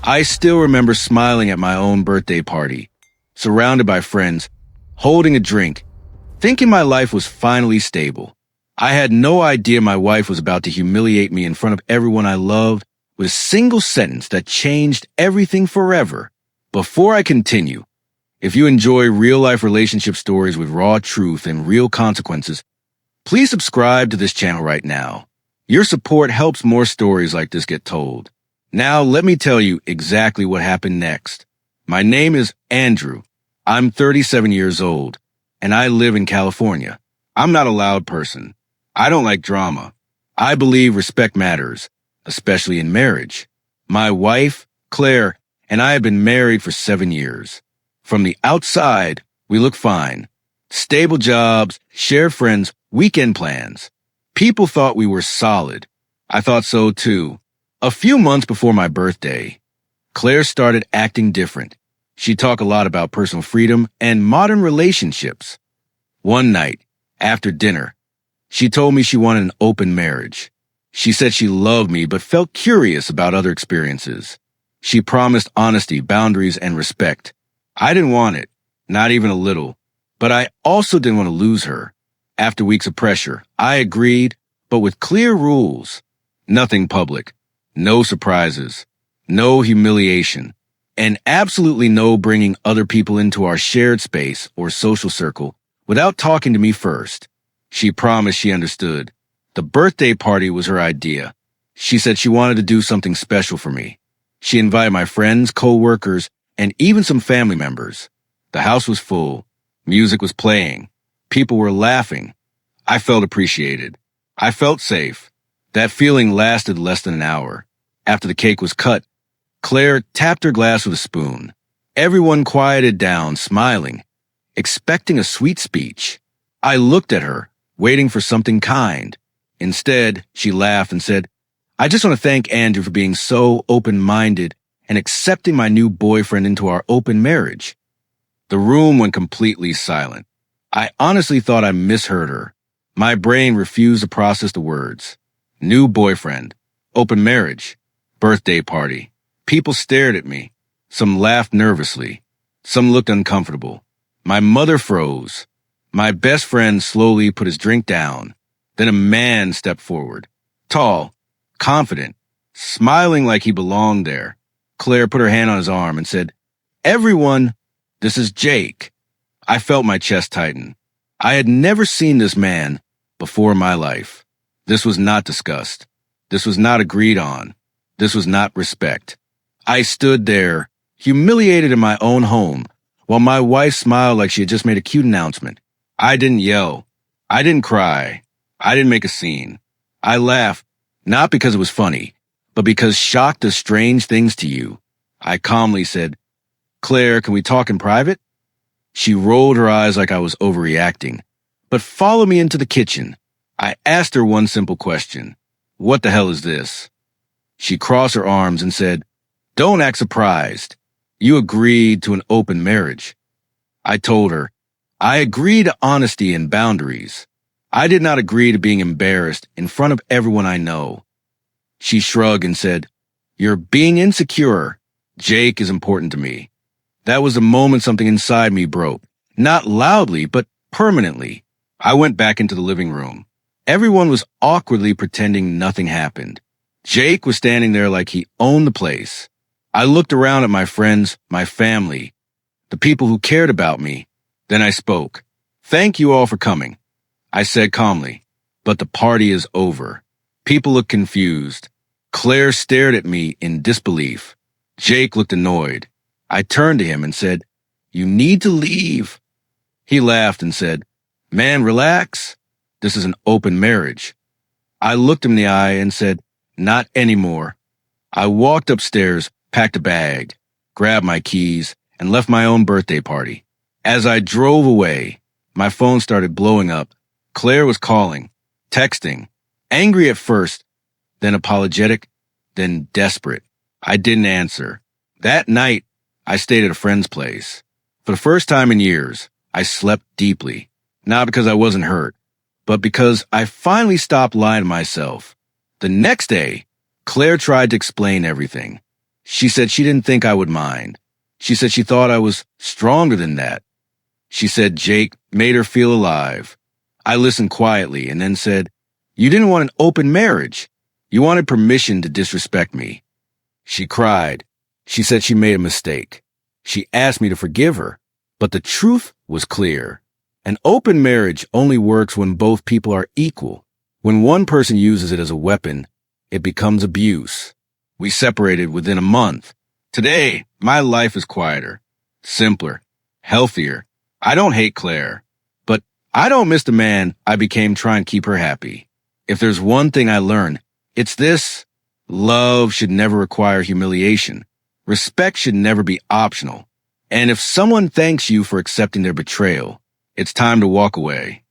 I still remember smiling at my own birthday party, surrounded by friends, holding a drink, thinking my life was finally stable. I had no idea my wife was about to humiliate me in front of everyone I loved with a single sentence that changed everything forever. Before I continue, if you enjoy real-life relationship stories with raw truth and real consequences, please subscribe to this channel right now. Your support helps more stories like this get told. Now, let me tell you exactly what happened next. My name is Andrew. I'm 37 years old, and I live in California. I'm not a loud person. I don't like drama. I believe respect matters, especially in marriage. My wife, Claire, and I have been married for 7 years. From the outside, we look fine. Stable jobs, shared friends, weekend plans. People thought we were solid. I thought so too. A few months before my birthday, Claire started acting different. She talked a lot about personal freedom and modern relationships. One night, after dinner, she told me she wanted an open marriage. She said she loved me but felt curious about other experiences. She promised honesty, boundaries, and respect. I didn't want it, not even a little, but I also didn't want to lose her. After weeks of pressure, I agreed, but with clear rules. Nothing public, no surprises, no humiliation, and absolutely no bringing other people into our shared space or social circle without talking to me first. She promised she understood. The birthday party was her idea. She said she wanted to do something special for me. She invited my friends, co-workers, and even some family members. The house was full. Music was playing. People were laughing. I felt appreciated. I felt safe. That feeling lasted less than an hour. After the cake was cut, Claire tapped her glass with a spoon. Everyone quieted down, smiling, expecting a sweet speech. I looked at her, waiting for something kind. Instead, she laughed and said, "I just want to thank Andrew for being so open-minded and accepting my new boyfriend into our open marriage." The room went completely silent. I honestly thought I misheard her. My brain refused to process the words. New boyfriend, open marriage, birthday party. People stared at me. Some laughed nervously. Some looked uncomfortable. My mother froze. My best friend slowly put his drink down. Then a man stepped forward. Tall, confident, smiling like he belonged there. Claire put her hand on his arm and said, "Everyone, this is Jake." I felt my chest tighten. I had never seen this man before in my life. This was not discussed. This was not agreed on. This was not respect. I stood there, humiliated in my own home, while my wife smiled like she had just made a cute announcement. I didn't yell. I didn't cry. I didn't make a scene. I laughed, not because it was funny, but because shock does strange things to you. I calmly said, "Claire, can we talk in private?" She rolled her eyes like I was overreacting, but followed me into the kitchen. I asked her one simple question. "What the hell is this?" She crossed her arms and said, "Don't act surprised. You agreed to an open marriage." I told her, "I agreed to honesty and boundaries. I did not agree to being embarrassed in front of everyone I know." She shrugged and said, "You're being insecure. Jake is important to me." That was the moment something inside me broke. Not loudly, but permanently. I went back into the living room. Everyone was awkwardly pretending nothing happened. Jake was standing there like he owned the place. I looked around at my friends, my family, the people who cared about me. Then I spoke. "Thank you all for coming," I said calmly, "but the party is over." People looked confused. Claire stared at me in disbelief. Jake looked annoyed. I turned to him and said, "You need to leave." He laughed and said, "Man, relax. This is an open marriage." I looked him in the eye and said, "Not anymore." I walked upstairs, packed a bag, grabbed my keys, and left my own birthday party. As I drove away, my phone started blowing up. Claire was calling, texting, angry at first, then apologetic, then desperate. I didn't answer. That night, I stayed at a friend's place. For the first time in years, I slept deeply, not because I wasn't hurt, but because I finally stopped lying to myself. The next day, Claire tried to explain everything. She said she didn't think I would mind. She said she thought I was stronger than that. She said Jake made her feel alive. I listened quietly and then said, "You didn't want an open marriage. You wanted permission to disrespect me." She cried. She said she made a mistake. She asked me to forgive her, but the truth was clear. An open marriage only works when both people are equal. When one person uses it as a weapon, it becomes abuse. We separated within a month. Today, my life is quieter, simpler, healthier. I don't hate Claire, but I don't miss the man I became trying to keep her happy. If there's one thing I learned, it's this. Love should never require humiliation. Respect should never be optional. And if someone thanks you for accepting their betrayal, it's time to walk away.